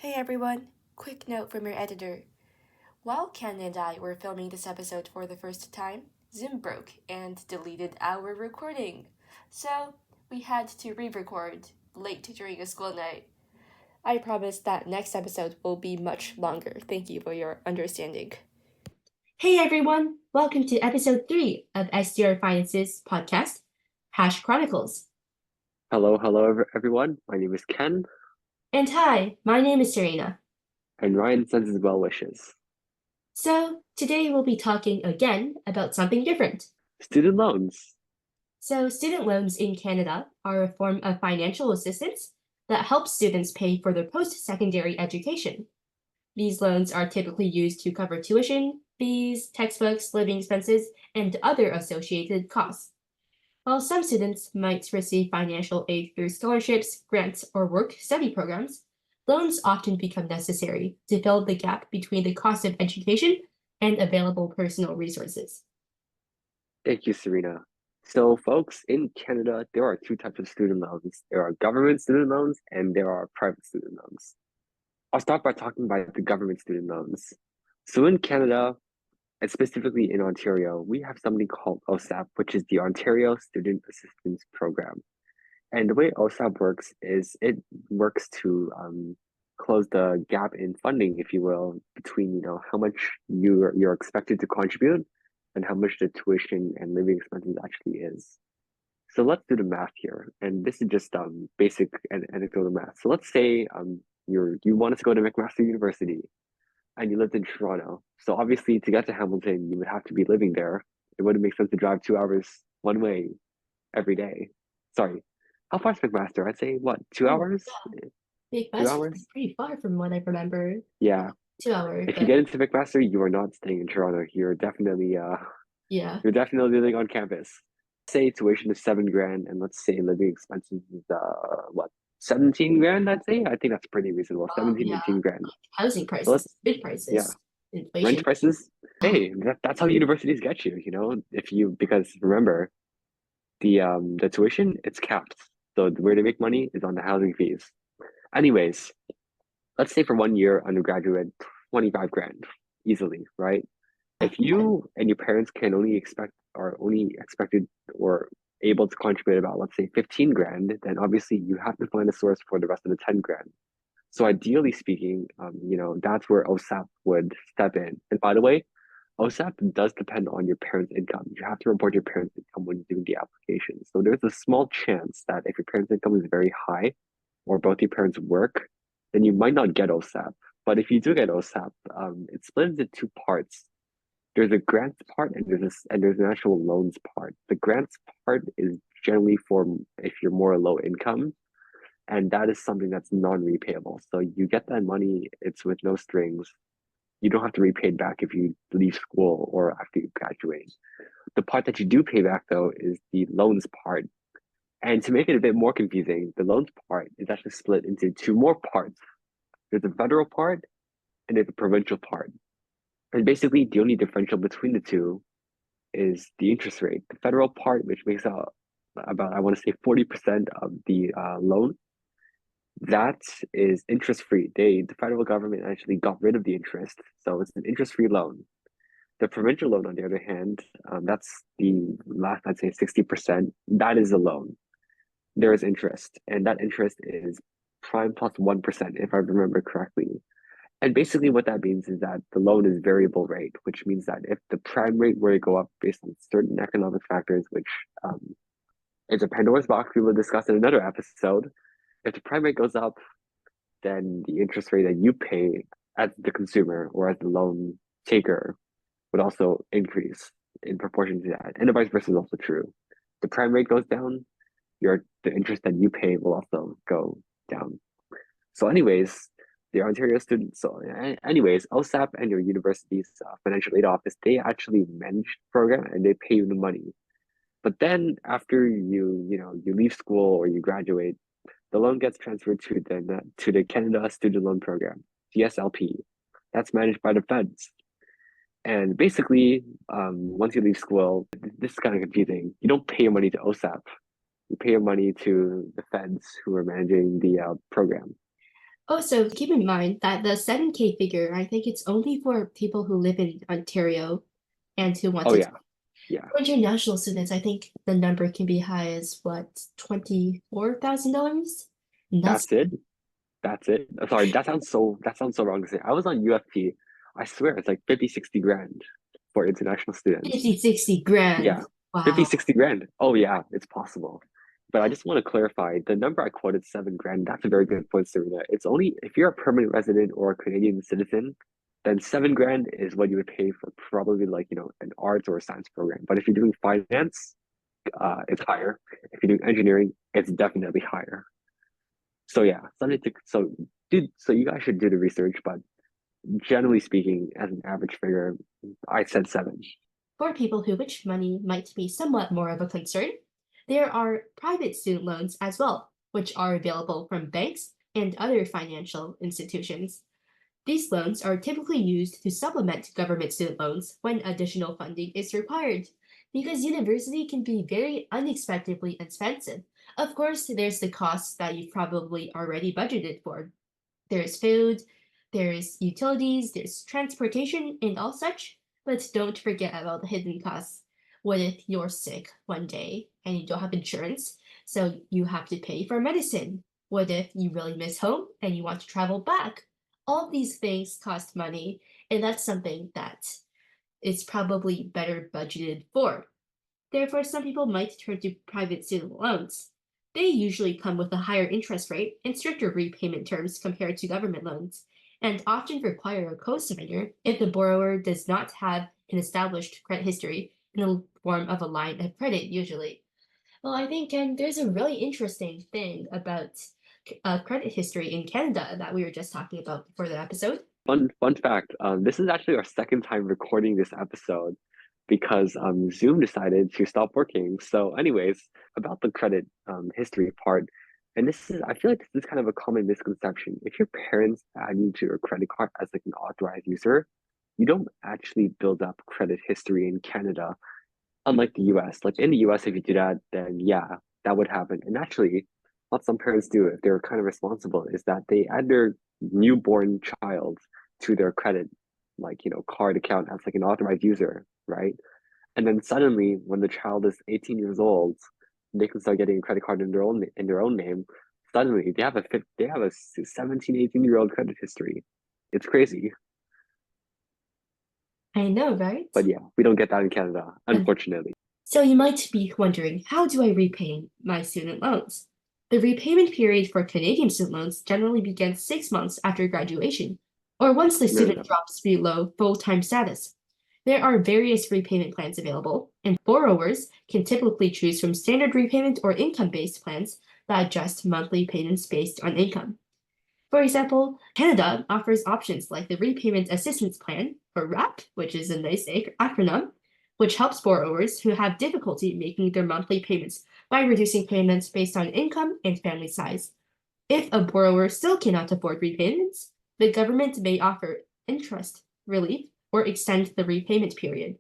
Hey everyone! Quick note from your editor. While Ken and I were filming this episode for the first time, Zoom broke and deleted our recording. So we had to re record late during a school night. I promise that next episode will be much longer. Thank you for your understanding. Hey everyone! Welcome to episode 3 of SDR Finance's podcast, Cash Chronicles. Hello, everyone. My name is Ken, And hi, my name is Sarina. and Ryan sends his well wishes. So, today we'll be talking again about something different. Student loans. So, student loans in Canada are a form of financial assistance that helps students pay for their post secondary education. These loans are typically used to cover tuition, fees, textbooks, living expenses, and other associated costs. While some students might receive financial aid through scholarships, grants, or work study programs, loans often become necessary to fill the gap between the cost of education and available personal resources. Thank you, Serena. So, folks, in Canada, there are two types of student loans. There are government student loans and there are private student loans. I'll start by talking about the government student loans. So, in Canada, and specifically in Ontario, we have something called OSAP, which is the Ontario Student Assistance Program. And the way OSAP works is it works to close the gap in funding, if you will, between how much you're expected to contribute and how much the tuition and living expenses actually is. So let's do the math here, and this is just basic and anecdotal math. So let's say you wanted to go to McMaster University and you lived in Toronto. So obviously, to get to Hamilton, you would have to be living there. It wouldn't make sense to drive 2 hours one way every day. Sorry. How far is McMaster? I'd say what, 2 hours? Big Two Bus hours? pretty far from what I remember. Yeah. 2 hours, If you but get into McMaster, you are not staying in Toronto. yeah. You're definitely living on campus. Say tuition is 7 grand, and let's say living expenses is what, 17 grand, I'd say. I think that's pretty reasonable. 17, Yeah. 18 grand. Housing So prices, let's bid yeah. prices, Rent inflation. prices. Hey, that's how universities get you, because remember, the tuition, it's capped. So where they make money is on the housing fees. Anyways, let's say for 1 year undergraduate, 25 grand easily, right? If you and your parents can only expected or able to contribute about, let's say, 15 grand, then obviously you have to find a source for the rest of the 10 grand. So ideally speaking, that's where OSAP would step in. And by the way, OSAP does depend on your parents' income. You have to report your parents' income when doing the application. So there's a small chance that if your parents' income is very high or both your parents work, then you might not get OSAP. But if you do get OSAP, it's split into two parts. There's a grants part and there's an actual loans part. The grants part is generally for if you're more low income, and that is something that's non-repayable. So you get that money, it's with no strings. You don't have to repay it back if you leave school or after you graduate. The part that you do pay back though is the loans part. And to make it a bit more confusing, the loans part is actually split into two more parts. There's a federal part and there's a provincial part. And basically the only differential between the two is the interest rate. The federal part, which makes up about, I want to say, 40% of the loan, that is interest free. The federal government actually got rid of the interest, so it's an interest free loan. The provincial loan, on the other hand, that's the last, I'd say, 60%. That is a loan. There is interest, and that interest is prime plus 1%, if I remember correctly. And basically, what that means is that the loan is variable rate, which means that if the prime rate were to go up based on certain economic factors, which is a Pandora's box we will discuss in another episode, if the prime rate goes up, then the interest rate that you pay as the consumer or as the loan taker would also increase in proportion to that. And the vice versa is also true. The prime rate goes down, the interest that you pay will also go down. So, anyways, the Ontario students. So, anyways, OSAP and your university's financial aid office, they actually manage the program and they pay you the money. But then after you leave school or you graduate, the loan gets transferred to the Canada Student Loan Program, CSLP. That's managed by the feds. And basically, once you leave school, this is kind of confusing. You don't pay your money to OSAP. You pay your money to the feds who are managing the program. Also, keep in mind that the 7K figure, I think it's only for people who live in Ontario and who want Oh to. yeah, yeah. For international students, I think the number can be high as what, $24,000? And that's That's it. That's it. Sorry, that sounds so wrong to say. I was on UFT. I swear it's like 50, 60 grand for international students. 50, 60 grand. Yeah, 50, Wow. 60 grand. Oh yeah, it's possible. But I just want to clarify the number I quoted, 7 grand. That's a very good point, Serena. It's only if you're a permanent resident or a Canadian citizen, then 7 grand is what you would pay for probably like, an arts or a science program. But if you're doing finance, it's higher. If you're doing engineering, it's definitely higher. So yeah, something to so you guys should do the research, but generally speaking, as an average figure, I said seven. For people who which money might be somewhat more of a concern, there are private student loans as well, which are available from banks and other financial institutions. These loans are typically used to supplement government student loans when additional funding is required, because university can be very unexpectedly expensive. Of course, there's the costs that you've probably already budgeted for. There's food, there's utilities, there's transportation, and all such. But don't forget about the hidden costs. What if you're sick one day and you don't have insurance, so you have to pay for medicine? What if you really miss home and you want to travel back? All these things cost money, and that's something that is probably better budgeted for. Therefore, some people might turn to private student loans. They usually come with a higher interest rate and stricter repayment terms compared to government loans, and often require a co-signer if the borrower does not have an established credit history in the form of a line of credit, usually. Well, I think, and there's a really interesting thing about credit history in Canada that we were just talking about before the episode. Fun fact. This is actually our second time recording this episode because Zoom decided to stop working. So, anyways, about the credit history part, and I feel like this is kind of a common misconception. If your parents add you to your credit card as like an authorized user, you don't actually build up credit history in Canada, unlike the US. Like in the US, if you do that, then yeah, that would happen. And actually, what some parents do, if they're kind of responsible, is that they add their newborn child to their credit, like, card account as like an authorized user, right? And then suddenly, when the child is 18 years old, they can start getting a credit card in their own name. Suddenly, they have a 17, 18-year-old credit history. It's crazy. I know, right? But yeah, we don't get that in Canada, unfortunately. So you might be wondering, how do I repay my student loans? The repayment period for Canadian student loans generally begins 6 months after graduation, or once the No, no, student no. drops below full-time status. There are various repayment plans available, and borrowers can typically choose from standard repayment or income-based plans that adjust monthly payments based on income. For example, Canada offers options like the Repayment Assistance Plan, or RAP, which is a nice acronym, which helps borrowers who have difficulty making their monthly payments by reducing payments based on income and family size. If a borrower still cannot afford repayments, the government may offer interest relief or extend the repayment period.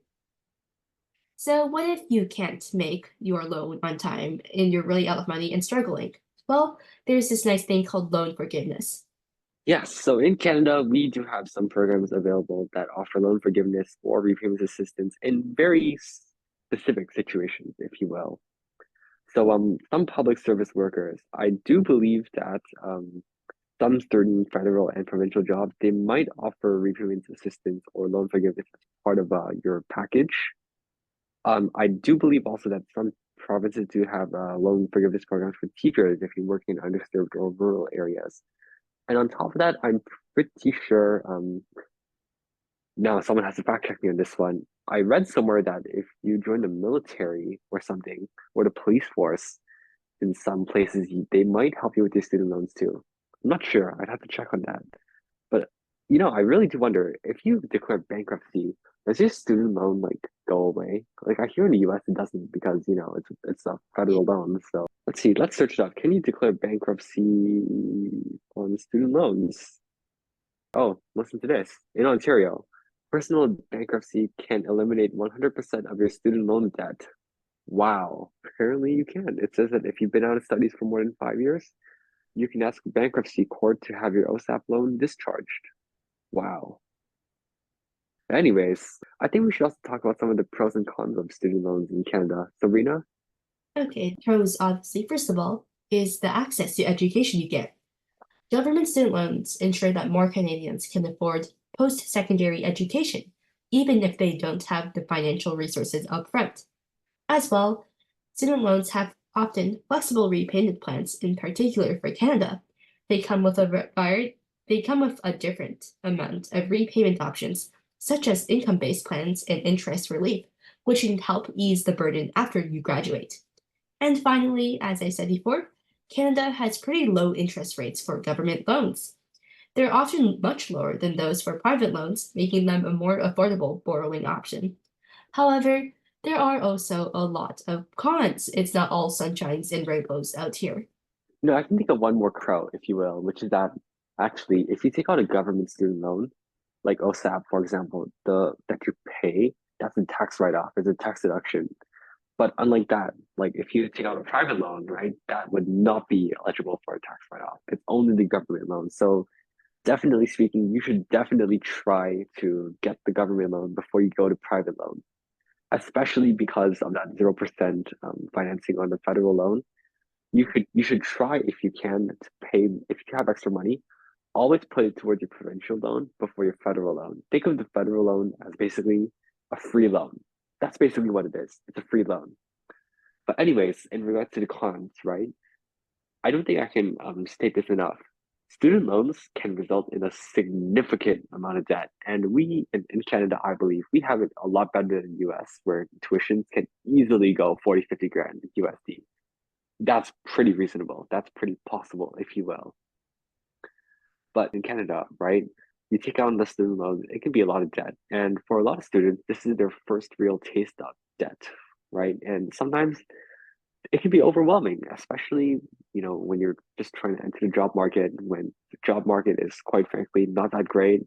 So, what if you can't make your loan on time and you're really out of money and struggling? Well, there's this nice thing called loan forgiveness. Yes, so in Canada, we do have some programs available that offer loan forgiveness or repayment assistance in very specific situations, if you will. So, some public service workers, I do believe that some certain federal and provincial jobs, they might offer repayment assistance or loan forgiveness as part of your package. I do believe also that some provinces do have loan forgiveness programs for teachers if you work in underserved or rural areas. And on top of that, I'm pretty sure, now someone has to fact check me on this one. I read somewhere that if you join the military or something, or the police force in some places, they might help you with your student loans too. I'm not sure. I'd have to check on that. But I really do wonder if you declare bankruptcy, does your student loan like go away? Like I hear in the US it doesn't because it's a federal loan. So let's see, let's search it up. Can you declare bankruptcy on student loans? Oh, listen to this. In Ontario, personal bankruptcy can eliminate 100% of your student loan debt. Wow. Apparently you can. It says that if you've been out of studies for more than 5 years, You can ask bankruptcy court to have your OSAP loan discharged. Wow. Anyways, I think we should also talk about some of the pros and cons of student loans in Canada. Sabrina? Okay, pros, obviously, first of all, is the access to education you get. Government student loans ensure that more Canadians can afford post-secondary education, even if they don't have the financial resources upfront. As well, student loans have often flexible repayment plans, in particular for Canada. They come with they come with a different amount of repayment options, such as income-based plans and interest relief, which can help ease the burden after you graduate. And finally, as I said before, Canada has pretty low interest rates for government loans. They're often much lower than those for private loans, making them a more affordable borrowing option. However, there are also a lot of cons. It's not all sunshines and rainbows out here. No, I can think of one more pro, if you will, which is that actually, if you take out a government student loan, like OSAP, for example, the that you pay, that's a tax write-off, it's a tax deduction. But unlike that, like if you take out a private loan, right, that would not be eligible for a tax write-off. It's only the government loan. So definitely speaking, you should definitely try to get the government loan before you go to private loan, especially because of that 0% financing on the federal loan. You should try if you can to pay if you have extra money, always put it towards your provincial loan before your federal loan. Think of the federal loan as basically a free loan. That's basically what it is. It's a free loan. But anyways, in regards to the cons, right? I don't think I can state this enough. Student loans can result in a significant amount of debt. And we in Canada, I believe, we have it a lot better than the US, where tuitions can easily go 40, 50 grand USD. That's pretty reasonable. That's pretty possible, if you will. But in Canada, right, you take on the student loan, it can be a lot of debt. And for a lot of students, this is their first real taste of debt, right? And sometimes it can be overwhelming, especially, when you're just trying to enter the job market, when the job market is quite frankly not that great.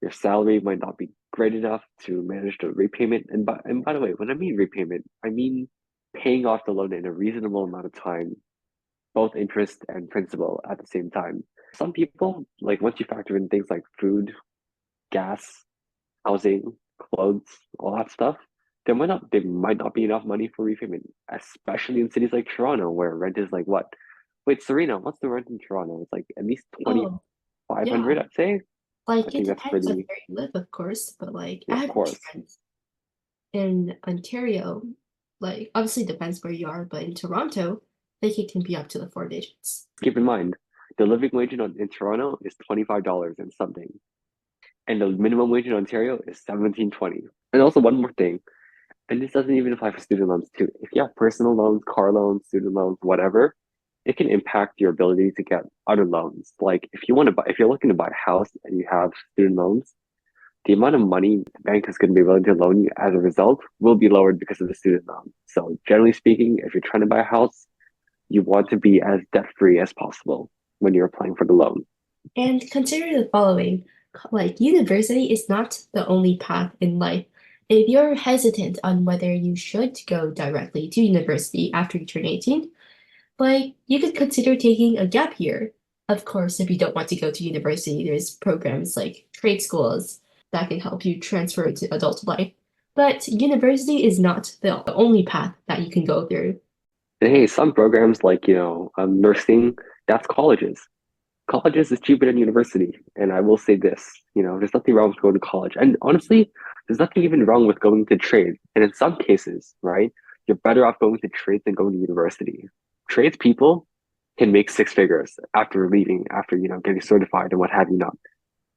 Your salary might not be great enough to manage the repayment. And by the way, when I mean repayment, I mean paying off the loan in a reasonable amount of time, both interest and principal at the same time. Some people, like once you factor in things like food, gas, housing, clothes, all that stuff, there might not be enough money for repayment, especially in cities like Toronto, where rent is like what? Wait, Serena, what's the rent in Toronto? It's like at least Oh, 2,500, yeah. I'd say. I Like it think that's depends on pretty, where you live, of course, but like yeah, of average course. rent in Ontario, like obviously depends where you are, but in Toronto, like it can be up to the four digits. Keep in mind, the living wage in Toronto is $25 and something, and the minimum wage in Ontario is 17.20. And also one more thing, and this doesn't even apply for student loans too. If you have personal loans, car loans, student loans, whatever, it can impact your ability to get other loans. Like if you're looking to buy a house and you have student loans, the amount of money the bank is going to be willing to loan you as a result will be lowered because of the student loan. So generally speaking, if you're trying to buy a house, you want to be as debt free as possible when you're applying for the loan. And consider the following, like university is not the only path in life. If you're hesitant on whether you should go directly to university after you turn 18, like you could consider taking a gap year. Of course, if you don't want to go to university, there's programs like trade schools that can help you transfer to adult life. But university is not the only path that you can go through. And hey, some programs like, nursing, that's colleges. Colleges is cheaper than university. And I will say this, there's nothing wrong with going to college. And honestly, there's nothing even wrong with going to trade. And in some cases, right, you're better off going to trade than going to university. Trades people can make six figures after leaving, after, getting certified and what have you not.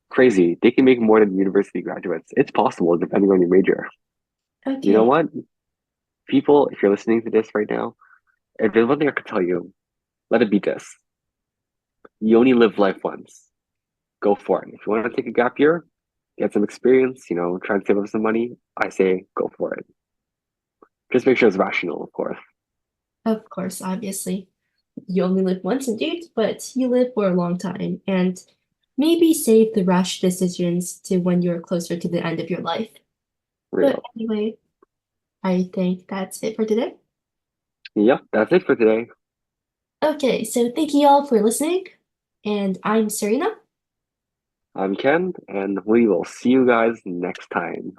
Crazy. They can make more than university graduates. It's possible depending on your major. You know Okay, what? People, if you're listening to this right now, if there's one thing I could tell you, let it be this. You only live life once. Go for it. If you want to take a gap year, get some experience, try and save up some money, I say go for it. Just make sure it's rational, of course. of course, obviously. You only live once indeed, but you live for a long time and maybe save the rash decisions to when you're closer to the end of your life. But Real. anyway, I think that's it for today. Yep, that's it for today. Okay, so thank you all for listening. And I'm Serena. I'm Ken, and we will see you guys next time.